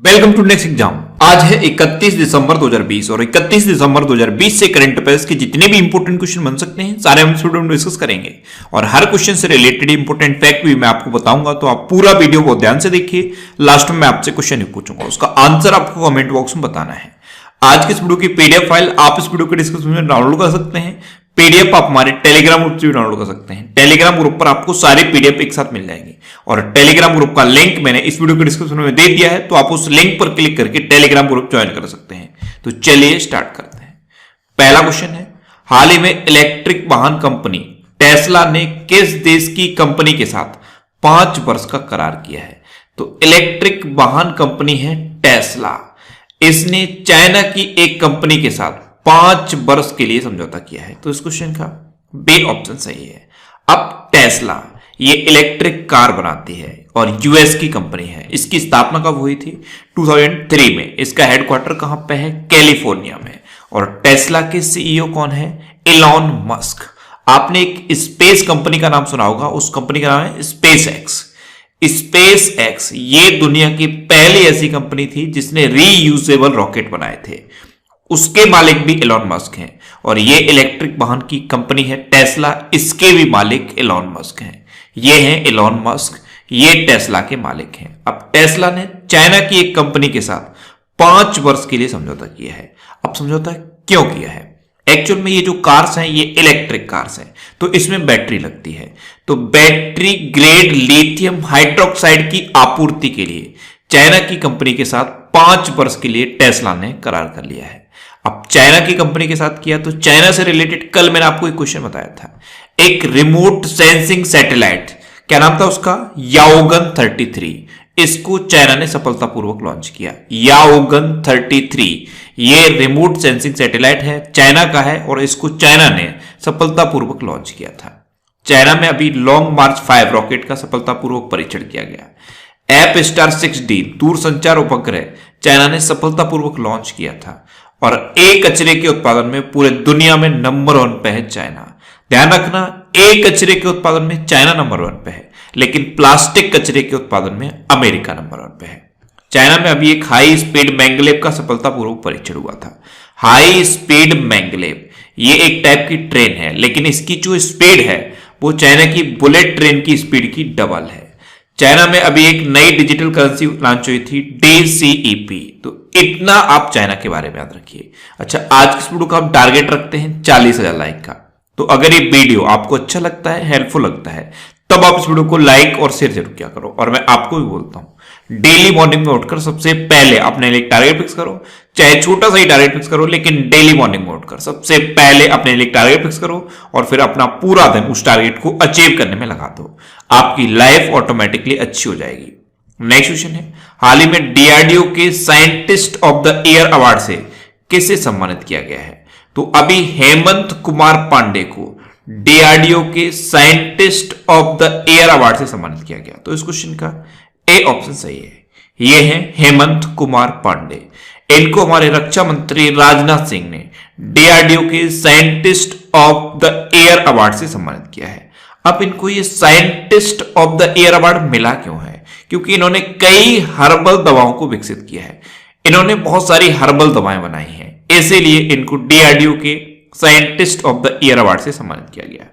Welcome to next exam. आज है 31 दिसंबर 2020 और 31 दिसंबर 2020 से करंट अफेयर्स के जितने भी इंपोर्टेंट क्वेश्चन बन सकते हैं सारे हम इस वीडियो में डिस्कस करेंगे और हर क्वेश्चन से रिलेटेड इंपोर्टेंट फैक्ट भी मैं आपको बताऊंगा, तो आप पूरा वीडियो बहुत ध्यान से देखिए। लास्ट में मैं आपसे क्वेश्चन ही पूछूंगा, उसका आंसर आपको कमेंट बॉक्स में बताना है। आज के इस वीडियो की पीडीएफ फाइल आप इस वीडियो के डिस्क्रिप्शन में डाउनलोड कर सकते हैं। पीडीएफ आप हमारे टेलीग्राम ग्रुप से भी डाउनलोड कर सकते हैं। टेलीग्राम ग्रुप पर आपको सारे पीडीएफ एक साथ मिल जाएंगे और टेलीग्राम ग्रुप का लिंक मैंने इस वीडियो के डिस्क्रिप्शन में दे दिया है, तो आप उस लिंक पर क्लिक करके टेलीग्राम ग्रुप ज्वाइन कर सकते हैं। तो चलिए स्टार्ट करते हैं। पहला क्वेश्चन है, हाल ही में इलेक्ट्रिक वाहन कंपनी टेस्ला ने किस देश की कंपनी के साथ 5 वर्ष का करार किया है? तो इलेक्ट्रिक वाहन कंपनी है टेस्ला, इसने चाइना की एक कंपनी के साथ 5 वर्ष के लिए समझौता किया है। तो इस क्वेश्चन का बी ऑप्शन सही है। अब टेस्ला ये इलेक्ट्रिक कार बनाती है और यूएस की कंपनी है। इसकी स्थापना कब हुई थी? 2003 में। इसका हेडक्वार्टर कहां पे है? कैलिफोर्निया में। और टेस्ला के सीईओ कौन है? Elon Musk. आपने एक स्पेस कंपनी का नाम सुना होगा, उस कंपनी का नाम है स्पेस एक्स। स्पेस एक्स ये दुनिया की पहली ऐसी कंपनी थी जिसने रीयूजेबल रॉकेट बनाए थे। उसके मालिक भी इलॉन मस्क हैं और ये इलेक्ट्रिक वाहन की कंपनी है टेस्ला, इसके भी मालिक इलॉन मस्क हैं। ये हैं इलॉन मस्क, ये टेस्ला के मालिक हैं। अब टेस्ला ने चाइना की एक कंपनी के साथ 5 वर्ष के लिए समझौता किया है। अब समझौता क्यों किया है? एक्चुअल में ये जो कार्स हैं ये इलेक्ट्रिक कार्स हैं, तो इसमें बैटरी लगती है। तो बैटरी ग्रेड लिथियम हाइड्रोक्साइड की आपूर्ति के लिए चाइना की कंपनी के साथ 5 वर्ष के लिए टेस्ला ने करार कर लिया है। अब चाइना की कंपनी के साथ किया तो चाइना से रिलेटेड कल मैंने आपको एक क्वेश्चन बताया था, एक रिमोट सेंसिंग सैटेलाइट, क्या नाम था उसका? याओगन 33। इसको चाइना ने सफलतापूर्वक लॉन्च किया। याओगन 33 ये रिमोट सेंसिंग सैटेलाइट है, चाइना का है और इसको चाइना ने सफलतापूर्वक लॉन्च किया था। चाइना में अभी लॉन्ग मार्च 5 रॉकेट का सफलतापूर्वक परीक्षण किया गया। एप स्टार 6D दूरसंचार उपग्रह चाइना ने सफलतापूर्वक लॉन्च किया था और एक कचरे के उत्पादन में पूरे दुनिया में नंबर 1 पे है चाइना। ध्यान रखना, एक कचरे के उत्पादन में चाइना नंबर 1 पे है, लेकिन प्लास्टिक कचरे के उत्पादन में अमेरिका नंबर 1 पे है। चाइना में अभी एक हाई स्पीड मैंगलेव का सफलतापूर्वक परीक्षण हुआ था। हाई स्पीड मैंगलेव ये एक टाइप की ट्रेन है, लेकिन इसकी जो स्पीड है वो चाइना की बुलेट ट्रेन की स्पीड की डबल है। चाइना में अभी एक नई डिजिटल करेंसी लॉन्च हुई थी, DCEP। तो इतना आप चाइना के बारे में याद रखिए। अच्छा, आज की वीडियो का हम टारगेट रखते हैं 40,000 लाइक का। तो अगर ये वीडियो आपको अच्छा लगता है, हेल्पफुल लगता है, तब आप इस वीडियो को लाइक और शेयर जरूर किया करो। और मैं आपको भी बोलता हूं, डेली मॉर्निंग में उठकर सबसे पहले अपने लिए टारगेट फिक्स करो, चाहे छोटा सा ही टारगेट फिक्स करो, लेकिन डेली मॉर्निंग में उठकर सबसे पहले अपने लिए टारगेट फिक्स करो और फिर अपना पूरा दिन उस टारगेट को अचीव करने में लगा दो। आपकी लाइफ ऑटोमेटिकली अच्छी हो जाएगी। नेक्स्ट क्वेश्चन है, हाल ही में डीआरडीओ के scientist of the year award से किसे सम्मानित किया गया है? तो अभी हेमंत कुमार पांडे को डीआरडीओ के scientist of the year award से सम्मानित किया गया। तो इस क्वेश्चन का ए ऑप्शन सही है। ये है हेमंत कुमार पांडे। इनको हमारे रक्षा मंत्री राजनाथ सिंह ने डीआरडीओ के scientist of the year award से सम्मानित किया है। अब इनको ये scientist of the year award मिला क्यों है? क्योंकि इन्होंने कई हर्बल दवाओं को विकसित किया है। इन्होंने बहुत सारी हर्बल दवाएं बनाई हैं, इसीलिए इनको डीआरडीओ के scientist of the year award से सम्मानित किया गया।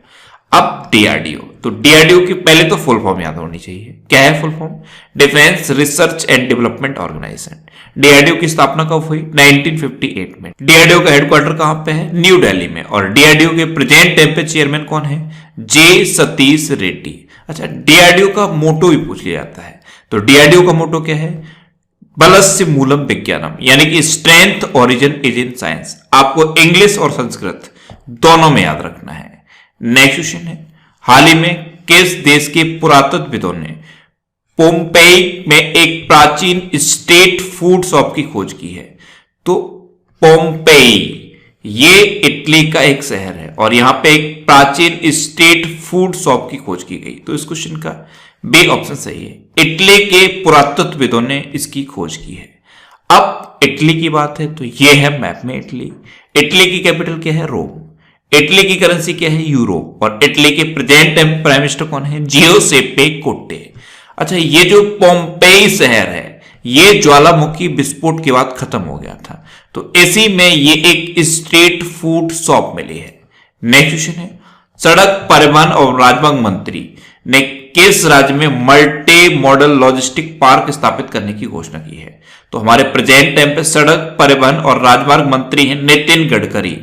अब डीआरडीओ, तो डीआरडीओ की पहले तो फुल फॉर्म याद होनी चाहिए। क्या है full form? Defence research and development organisation. DRDO की स्थापना कब हुई? 1958 में। डीआरडीओ का हेडक्वार्टर कहां पे है? न्यू दिल्ली में। और डीआरडीओ के प्रेजेंट टाइम पे चेयरमैन कौन है? जे सतीश रेड्डी। अच्छा, डीआरडीओ का मोटो भी पूछ लिया जाता है। तो डीआरडीओ का मोटो क्या है? बलस्य मूलम विज्ञानम, यानी कि strength origin is in science. आपको इंग्लिश और संस्कृत दोनों में याद रखना है। नेक्स्ट क्वेश्चन है, हाल ही में किस देश के पुरातत्वविदों ने पोम्पेई में एक प्राचीन स्टेट फूड शॉप की खोज की है? तो पोम्पेई ये इटली का एक शहर है और यहां पे एक प्राचीन स्टेट फूड शॉप की खोज की गई। तो इस क्वेश्चन का बी ऑप्शन सही है। इटली के पुरातत्वविदों ने इसकी खोज की है। अब इटली की बात है तो ये है मैप में इटली। इटली की कैपिटल क्या है? रोम। इटली की करेंसी क्या है? यूरो। और इटली के प्रेजेंट प्राइम मिनिस्टर कौन है? जियोसेप्पे कोंटे। अच्छा, ये जो पोम्पेई शहर है ये ज्वालामुखी विस्फोट के बाद खत्म हो गया था। तो इसी में ये एक स्ट्रीट फूड शॉप मिली है। नेक्स्ट क्वेश्चन है, सड़क परिवहन और राजमार्ग मंत्री ने किस राज्य में मल्टी मॉडल लॉजिस्टिक पार्क स्थापित करने की घोषणा की है? तो हमारे प्रेजेंट टाइम पे सड़क परिवहन और राजमार्ग मंत्री हैं नितिन गडकरी।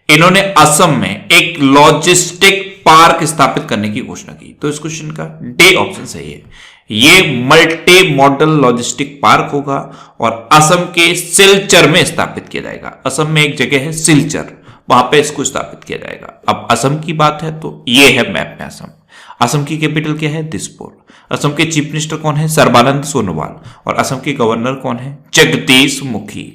इन्होंने असम में एक लॉजिस्टिक पार्क स्थापित करने की घोषणा की। तो इस क्वेश्चन का डी ऑप्शन सही है। ये मल्टी मॉडल लॉजिस्टिक पार्क होगा और असम के सिलचर में स्थापित किया जाएगा। असम में एक जगह है सिलचर, वहां पे इसको स्थापित किया जाएगा। अब असम की बात है तो ये है मैप में असम। असम की कैपिटल क्या है? दिसपुर। असम के चीफ मिनिस्टर कौन है? सर्बानंद सोनोवाल। और असम के गवर्नर कौन है? जगदीश मुखी।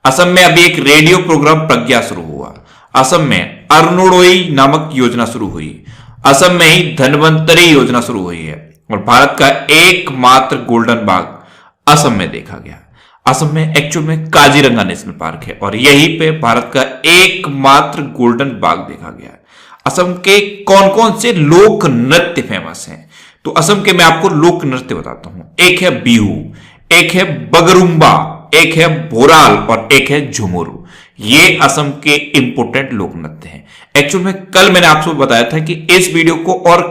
असम में अभी एक रेडियो प्रोग्राम प्रज्ञा शुरू हुआ। असम में अरुणोदय नामक योजना शुरू हुई। असम में ही धन्वंतरी योजना शुरू हुई है और भारत का एकमात्र गोल्डन बाग असम में देखा गया। असम में एक्चुअल में काजीरंगा नेशनल पार्क है और यहीं पे भारत का एकमात्र गोल्डन बाग देखा गया। असम के कौन कौन से लोक नृत्य फेमस हैं? तो असम के मैं आपको लोक नृत्य बताता हूं। एक है बिहू, एक है बगरुम्बा, एक है भोराल और एक है झुमुर। ये असम के इंपोर्टेंट लोक नृत्य हैं। एक्चुअल में कल मैंने आपको बताया था कि इस वीडियो को और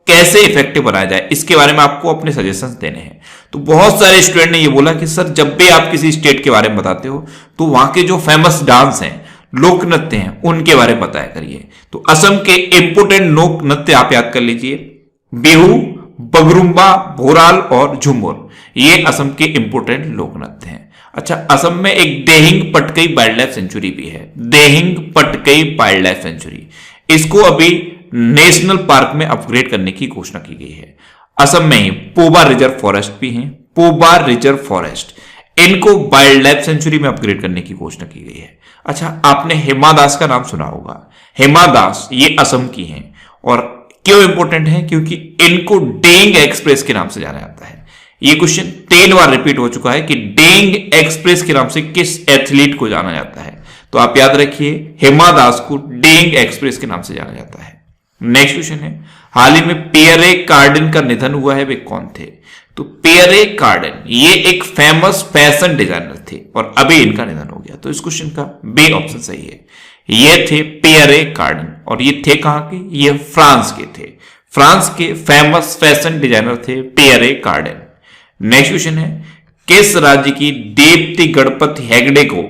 कैसे इफेक्टिव बनाया जाए इसके बारे में आपको अपने सजेशंस देने हैं। तो बहुत सारे स्टूडेंट ने ये बोला कि सर जब भी आप किसी स्टेट के बारे में बताते हो तो वहां के जो फेमस डांस हैं, लोक नृत्य हैं, उनके बारे में बताया करिए। तो असम के इंपोर्टेंट लोक नृत्य आप याद कर लीजिए, बिहू, बगरुम्बा, भोराल और झुमुर। ये असम के इंपोर्टेंट लोक नृत्य हैं। अच्छा, असम में एक Dehing Patkai wild life sanctuary भी है। Dehing Patkai wild life sanctuary, इसको अभी नेशनल पार्क में अपग्रेड करने की घोषणा की गई है। असम में ही पोबा रिजर्व फॉरेस्ट भी है, पोबा रिजर्व फॉरेस्ट, इनको वाइल्ड लाइफ सेंचुरी में अपग्रेड करने की घोषणा की गई है। अच्छा, आपने हिमा दास का नाम सुना होगा। हिमा दास ये असम की हैं और क्यों इंपोर्टेंट है? क्योंकि इनको डेंग एक्सप्रेस के नाम से जाना जाता है। ये क्वेश्चन 3 बार रिपीट हो चुका है कि डेंग एक्सप्रेस के नाम से किस एथलीट को जाना जाता है। तो आप याद रखिए, हिमा दास को डेंग एक्सप्रेस के नाम से जाना जाता है। नेक्स्ट क्वेश्चन है, हाल ही में पियरे कार्डन का निधन हुआ है, वे कौन थे? तो पियरे कार्डन ये एक फेमस फैशन डिजाइनर थे और अभी इनका निधन हो गया। तो इस क्वेश्चन का बी ऑप्शन सही है। ये थे पियरे कार्डन और ये थे कहां के? ये फ्रांस के थे। फ्रांस के फेमस फैशन डिजाइनर थे पियरे कार्डन। नेक्स्ट क्वेश्चन है, किस राज्य की दीप्ति गणपति हेगड़े को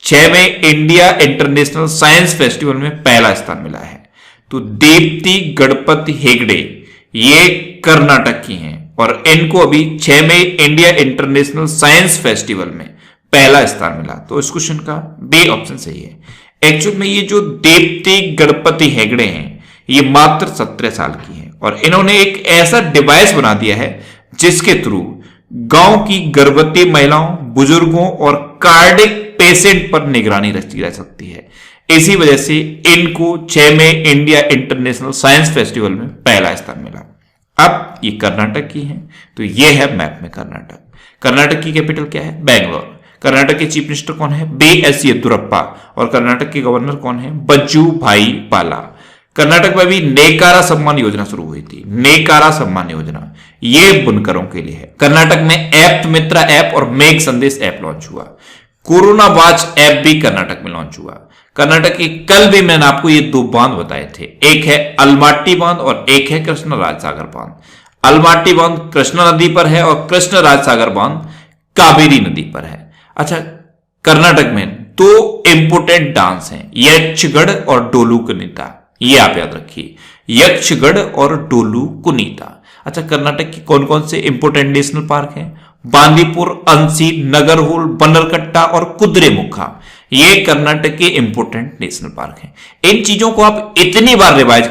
6वें इंडिया इंटरनेशनल साइंस फेस्टिवल में पहला स्थान मिला है? तो दीप्ति गणपति हेगड़े ये कर्नाटक की हैं और इनको अभी 6वें इंडिया इंटरनेशनल साइंस फेस्टिवल में पहला स्थान मिला। तो इस क्वेश्चन का बी ऑप्शन सही है। एक्चुअल में ये जो दीप्ति गणपति हेगड़े हैं ये मात्र 17 साल की हैं और इन्होंने एक ऐसा डिवाइस बना दिया है जिसके थ्रू गांव की गर्भवती महिलाओं, बुजुर्गों और कार्डिक पेशेंट पर निगरानी रखी जा सकती है। इसी वजह से इनको 6वें इंडिया इंटरनेशनल साइंस फेस्टिवल में पहला स्थान मिला। अब ये कर्नाटक की हैं, तो ये है मैप में कर्नाटक। कर्नाटक की कैपिटल क्या है? बेंगलोर। कर्नाटक के चीफ मिनिस्टर कौन है? बी.एस. येदियुरप्पा। और कर्नाटक के गवर्नर कौन है? बजू भाई पाला। कर्नाटक में भी नेकारा सम्मान योजना शुरू हुई थी। नेकारा सम्मान योजना ये बुनकरों के लिए है। कर्नाटक में ऐप मित्रा ऐप और मेघ संदेश ऐप लॉन्च हुआ। कोरोना वॉच ऐप भी कर्नाटक में लॉन्च हुआ। कर्नाटक के कल भी मैंने आपको ये 2 बांध बताए थे, एक है अलमाटी बांध और एक है कृष्ण राजसागर बांध। अलमाटी बांध कृष्णा नदी पर है और कृष्ण राजसागर बांध कावेरी नदी पर है। अच्छा, कर्नाटक में 2 इंपोर्टेंट डांस हैं, यक्षगढ़ और डोलू कुनीता। ये आप याद रखिए, यक्षगढ़ और डोलू कुनीता। अच्छा, कर्नाटक की कौन कौन से इंपोर्टेंट नेशनल पार्क हैं? बांदीपुर, अंसी, नगरहोल, बन्नरकट्टा और कुद्रेमुखा। ये कर्नाटक के इंपोर्टेंट नेशनल पार्क हैं। इन चीजों को आप इतनी बार रिवाइज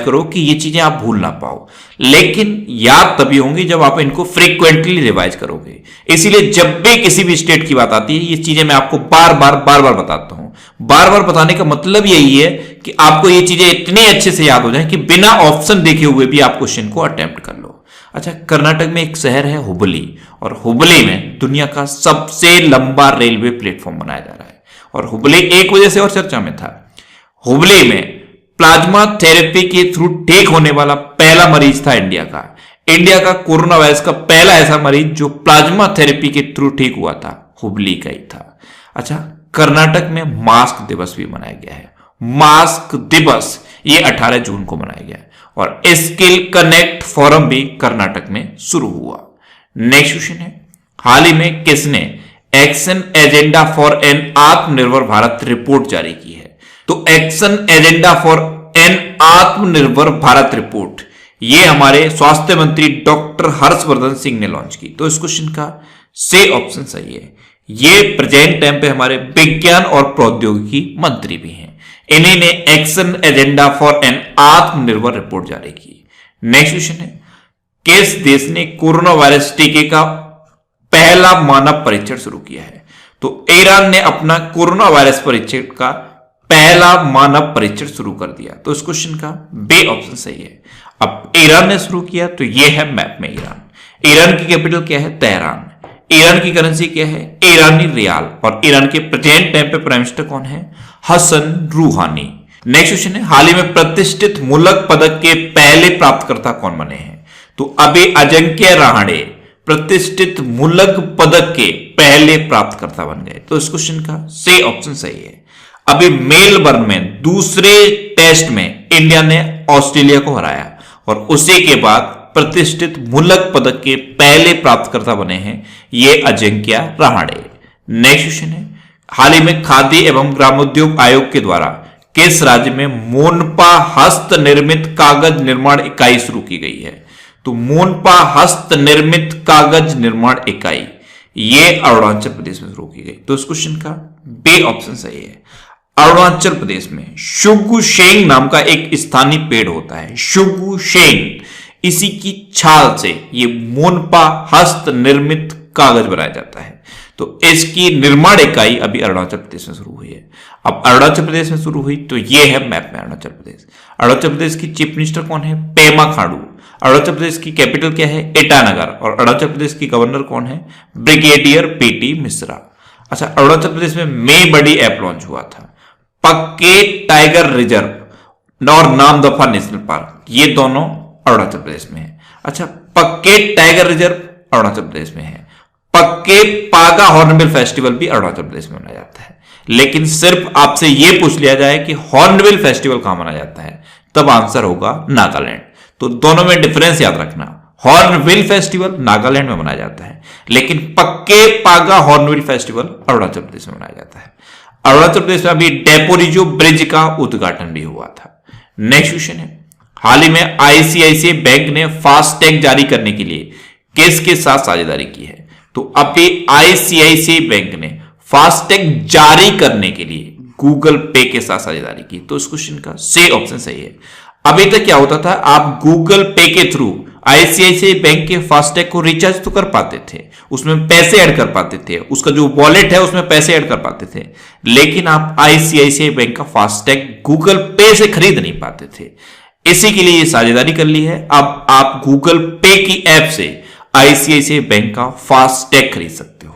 करो कि ये चीजें आप भूल ना पाओ, लेकिन याद तभी होंगी जब आप इनको फ्रीक्वेंटली रिवाइज करोगे। इसीलिए जब भी किसी भी स्टेट की बात आती है ये चीजें मैं आपको बार बार बताता हूं। बार बार बताने का मतलब यही है कि आपको ये चीजें इतनी अच्छे से याद हो जाए कि बिना ऑप्शन देखे हुए भी आप क्वेश्चन को अटेम्प्ट कर लो। अच्छा, कर्नाटक में एक शहर है हुबली और हुबली में दुनिया का सबसे लंबा रेलवे प्लेटफॉर्म बनाया जा रहा है और हुबली एक वजह से और चर्चा में था। हुबली में प्लाज्मा थेरेपी के थ्रू ठीक होने वाला पहला मरीज था इंडिया का। इंडिया का कोरोना वायरस का पहला ऐसा मरीज जो प्लाज्मा थेरेपी के थ्रू ठीक हुआ था, हुबली का ही था। अच्छा, कर्नाटक में मास्क दिवस भी मनाया गया है। मास्क दिवस ये 18 जून को मनाया गया है। और स्किल कनेक्ट फोरम भी कर्नाटक में शुरू हुआ। नेक्स्ट क्वेश्चन है, हाल ही में किसने एक्शन एजेंडा फॉर एन आत्मनिर्भर भारत रिपोर्ट जारी की है? तो एक्शन एजेंडा फॉर एन आत्मनिर्भर भारत रिपोर्ट ये हमारे स्वास्थ्य मंत्री डॉक्टर हर्षवर्धन सिंह ने लॉन्च की। तो इस क्वेश्चन का से ऑप्शन सही है। ये प्रेजेंट टाइम पे हमारे विज्ञान और प्रौद्योगिकी मंत्री भी हैं। इन्हीं ने एक्शन एजेंडा फॉर एन आत्मनिर्भर रिपोर्ट जारी की। नेक्स्ट क्वेश्चन है, किस देश ने कोरोना वायरस टीके का पहला मानव परीक्षण शुरू किया है? तो ईरान ने अपना कोरोना वायरस परीक्षण का पहला मानव परीक्षण शुरू कर दिया। तो इस क्वेश्चन का बी ऑप्शन सही है। अब ईरान ने शुरू किया तो यह है मैप में ईरान। ईरान की कैपिटल क्या है? तेहरान। ईरान की करेंसी क्या है? ईरानी रियाल। और ईरान के प्रेजेंट टाइम पे प्राइम मिनिस्टर कौन है? हसन रूहानी। नेक्स्ट क्वेश्चन है, हाल ही में प्रतिष्ठित मुल्क पदक के पहले प्राप्तकर्ता कौन बने हैं? तो अभी अजिंक्य रहाणे प्रतिष्ठित मुल्क पदक के पहले प्राप्तकर्ता बन गए। तो इस क्वेश्चन का से ऑप्शन सही है। अभी मेलबर्न में दूसरे टेस्ट में इंडिया ने ऑस्ट्रेलिया को हराया और उसी के बाद प्रतिष्ठित मुल्क पदक के पहले प्राप्तकर्ता बने हैं ये अजिंक्य रहाणे। नेक्स्ट क्वेश्चन है, हाल ही में खादी एवं ग्रामोद्योग आयोग के द्वारा किस राज्य में मोनपा हस्त निर्मित कागज निर्माण इकाई शुरू की गई है? तो मोनपा हस्त निर्मित कागज निर्माण इकाई ये अरुणाचल प्रदेश में शुरू की गई। तो इस क्वेश्चन का बी ऑप्शन सही है। अरुणाचल प्रदेश में शुगुशेंग नाम का एक स्थानीय पेड़ होता है, शुगुशेंग। इसी की छाल से ये मोनपा हस्त निर्मित कागज बनाया जाता है। तो इसकी निर्माण इकाई अभी अरुणाचल प्रदेश में शुरू हुई है। अब अरुणाचल प्रदेश में शुरू हुई तो ये है मैप में अरुणाचल प्रदेश। अरुणाचल प्रदेश की चीफ मिनिस्टर कौन है? पेमा खांडू। अरुणाचल प्रदेश की कैपिटल क्या है? ईटानगर। और अरुणाचल प्रदेश की गवर्नर कौन है? Brigadier PT Mishra. अच्छा, अरुणाचल प्रदेश में मई बड़ी ऐप लॉन्च हुआ था, पक्के टाइगर रिजर्व और नामदफा नेशनल पार्क, ये दोनों अरुणाचल प्रदेश में है। अच्छा, पक्के टाइगर रिजर्व अरुणाचल प्रदेश में है। पक्के पागा हॉर्नबिल फेस्टिवल भी अरुणाचल प्रदेश में मनाया जाता है। लेकिन सिर्फ आपसे यह पूछ लिया जाए कि हॉर्नबिल फेस्टिवल कहां मनाया जाता है, तब आंसर होगा नागालैंड। तो दोनों में डिफरेंस याद रखना, हॉर्नबिल फेस्टिवल नागालैंड में मनाया जाता है, लेकिन पक्के पागा हॉर्नबिल फेस्टिवल अरुणाचल प्रदेश में मनाया जाता है। अरुणाचल प्रदेश में अभी डेपोरिजो ब्रिज का उद्घाटन भी हुआ था। नेक्स्ट क्वेश्चन है, हाल ही में आईसीआईसीआई बैंक ने फास्टैग जारी करने के लिए किसके साथ साझेदारी की है? तो अभी आईसीआईसीआई बैंक ने फास्टैग जारी करने के लिए गूगल पे के साथ साझेदारी की। तो इस क्वेश्चन का से ऑप्शन सही है। अभी तक क्या होता था, आप गूगल पे के थ्रू आईसीआईसीआई बैंक के फास्टैग को रिचार्ज तो कर पाते थे, उसमें पैसे ऐड कर पाते थे, उसका जो वॉलेट है उसमें पैसे ऐड कर पाते थे, लेकिन आप आईसीआईसीआई बैंक का फास्टैग गूगल पे से खरीद नहीं पाते थे। इसी के लिए ये साझेदारी कर ली है। अब आप गूगल पे की ऐप से आईसीआईसीआई बैंक का फास्टैग खरीद सकते हो।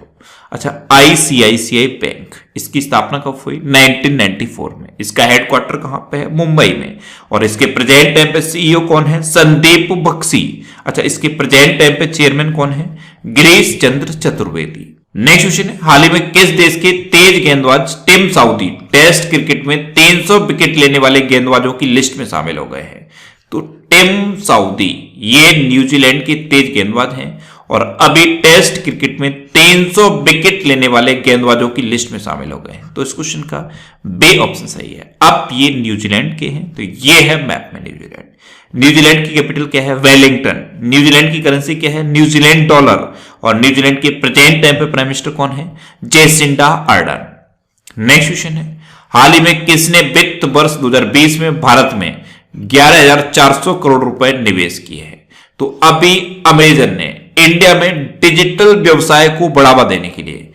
अच्छा, आईसीआईसीआई बैंक इसकी स्थापना कब हुई? 1994 में। इसका हेडक्वार्टर कहां पे है? मुंबई में। और इसके प्रेजेंट टाइम पे सीईओ कौन है? संदीप बख्शी। अच्छा, इसके प्रेजेंट टाइम पे चेयरमैन कौन है? गिरीश चंद्र चतुर्वेदी। नेक्स्ट क्वेश्चन है, हाल ही में किस देश के तेज गेंदबाज टिम साउदी टेस्ट क्रिकेट में 300 विकेट लेने वाले गेंदबाजों की लिस्ट में शामिल हो गए हैं? तो टिम साउदी ये न्यूजीलैंड के तेज गेंदबाज हैं और अभी टेस्ट क्रिकेट में 300 विकेट लेने वाले गेंदबाजों की लिस्ट में शामिल हो गए हैं। तो इस क्वेश्चन का बी ऑप्शन सही है। अब ये न्यूजीलैंड के हैं, तो ये है मैप में न्यूजीलैंड। न्यूजीलैंड की कैपिटल क्या है? वेलिंगटन। न्यूजीलैंड की करेंसी क्या है? New Zealand dollar. और न्यूजीलैंड के प्रेजेंट टाइम पे प्राइम मिनिस्टर कौन है? Jacinda Ardern. नेक्स्ट क्वेश्चन है, हाल ही में किसने वित्त वर्ष 2020 में भारत में 11,400 करोड़ रुपए निवेश किए हैं? तो अभी अमेजन ने इंडिया में डिजिटल व्यवसाय को बढ़ावा देने के लिए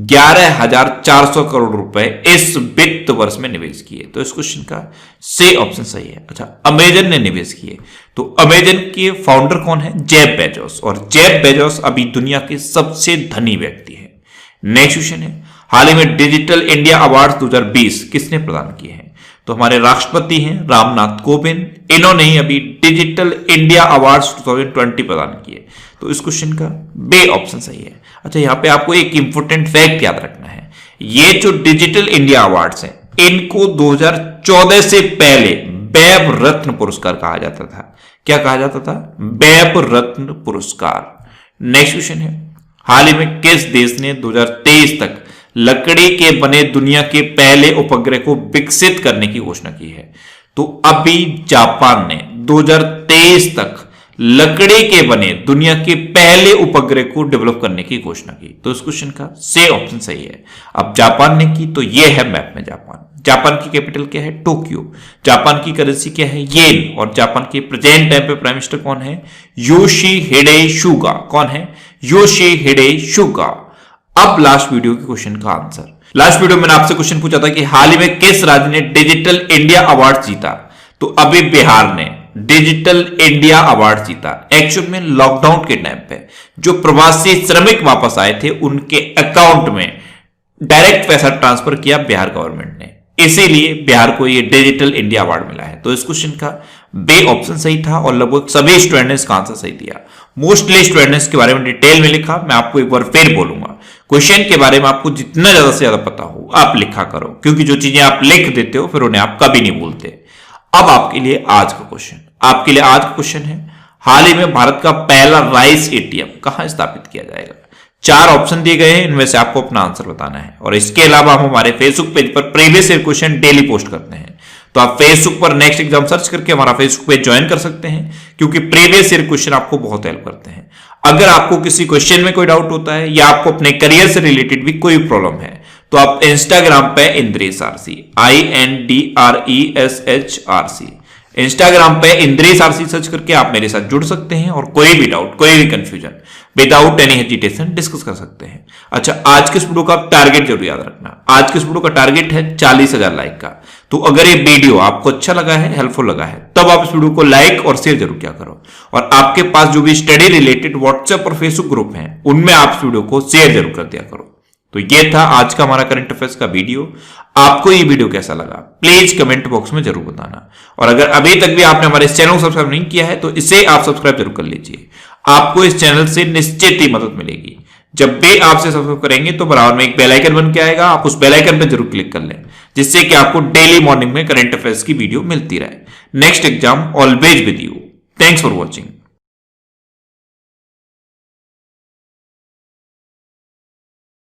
11,400 करोड़ रुपए इस वित्त वर्ष में निवेश किए। तो इस क्वेश्चन का से ऑप्शन सही है। अच्छा, अमेजन ने निवेश किए, तो अमेजन के फाउंडर कौन है? Jeff Bezos. और जेफ बेजोस अभी दुनिया के सबसे धनी व्यक्ति है। नेक्स्ट क्वेश्चन है, हाल ही में डिजिटल इंडिया अवार्ड 2020 किसने प्रदान किए हैं? तो हमारे राष्ट्रपति हैं रामनाथ कोविंद, इन्होंने ही अभी डिजिटल इंडिया अवार्ड्स 2020 प्रदान किए। तो इस क्वेश्चन का बे ऑप्शन सही है। अच्छा, यहां पे आपको एक इंपॉर्टेंट फैक्ट याद रखना है, ये जो डिजिटल इंडिया अवार्ड्स हैं इनको 2014 से पहले वेब रत्न पुरस्कार कहा जाता था। क्या कहा जाता था? वेब रत्न पुरस्कार। नेक्स्ट क्वेश्चन है, हाल ही में किस देश ने 2023 तक लकड़ी के बने दुनिया के पहले उपग्रह को विकसित करने की घोषणा की है? तो अभी जापान ने 2023 तक लकड़ी के बने दुनिया के पहले उपग्रह को डेवलप करने की घोषणा की। तो इस क्वेश्चन का सी ऑप्शन सही है। अब जापान ने की, तो यह है मैप में जापान। जापान की कैपिटल क्या है? टोक्यो। जापान की करेंसी क्या है? येन। और जापान के प्रेजेंट टाइम पे प्राइम मिनिस्टर कौन है? योशिहिडे सुगा। कौन है? योशिहिडे सुगा। अब लास्ट वीडियो के क्वेश्चन का आंसर। लास्ट वीडियो में मैंने आपसे क्वेश्चन पूछा था कि हाल ही में किस राज्य ने डिजिटल इंडिया अवार्ड जीता? तो अभी बिहार ने डिजिटल इंडिया अवार्ड जीता। एक्चुअल में लॉकडाउन के टाइम पे जो प्रवासी श्रमिक वापस आए थे उनके अकाउंट में डायरेक्ट पैसा ट्रांसफर किया बिहार गवर्नमेंट ने, इसीलिए बिहार को ये डिजिटल इंडिया अवार्ड मिला है। तो इस क्वेश्चन का बे ऑप्शन सही था और लगभग सभी स्टूडेंट ने इसका आंसर सही दिया। मोस्टली स्टूडेंट ने इसके बारे में डिटेल में लिखा। मैं आपको एक बार फिर बोलूंगा, क्वेश्चन के बारे में आपको जितना ज्यादा से ज्यादा पता हो आप लिखा करो, क्योंकि जो चीजें आप लिख देते हो फिर उन्हें आप कभी नहीं भूलते। अब आपके लिए आज का क्वेश्चन, आपके लिए आज का क्वेश्चन है, हाल ही में भारत का पहला राइस एटीएम कहां स्थापित किया जाएगा? 4 ऑप्शन दिए गए हैं, इनमें से आपको अपना आंसर बताना है। और इसके अलावा हम हमारे फेसबुक पेज पर previous year question daily post करते हैं, तो आप फेसबुक पर नेक्स्ट एग्जाम सर्च करके हमारा फेसबुक पेज ज्वाइन कर सकते हैं, क्योंकि प्रीवियस ईयर क्वेश्चन आपको बहुत हेल्प करते हैं। अगर आपको किसी क्वेश्चन में कोई डाउट होता है या आपको अपने करियर से रिलेटेड भी कोई प्रॉब्लम है, तो आप इंस्टाग्राम पे इंद्रेश आरसी, INDRESHRC, इंस्टाग्राम पे इंद्रेश आरसी सर्च करके आप मेरे साथ जुड़ सकते हैं और कोई भी डाउट, कोई भी confusion without any hesitation discuss कर सकते हैं। अच्छा, आज के इस वीडियो का टारगेट जरूर याद रखना। आज के इस वीडियो का टारगेट है 40,000 लाइक का। तो अगर ये वीडियो आपको अच्छा लगा है, हेल्पफुल लगा है, तब आप इस वीडियो को लाइक और शेयर जरूर किया करो। और आपके पास जो भी स्टडी रिलेटेड व्हाट्सएप और फेसबुक ग्रुप हैं उनमें आप इस वीडियो को शेयर जरूर कर दिया करो। तो ये था आज का हमारा करंट अफेयर्स का वीडियो। आपको ये वीडियो कैसा लगा प्लीज कमेंट बॉक्स में जरूर बताना। और अगर अभी तक भी आपने हमारे चैनल को सब्सक्राइब नहीं किया है तो इसे आप सब्सक्राइब जरूर कर लीजिए। आपको इस चैनल से निश्चित ही मदद मिलेगी। जब भी आपसे सब्सक्राइब करेंगे तो बराबर में एक बेल आइकन बन के आएगा, आप उस बेल आइकन पर जरूर क्लिक कर लें, जिससे कि आपको डेली मॉर्निंग में करंट अफेयर्स की वीडियो मिलती रहे। Next exam always with you. Thanks for watching.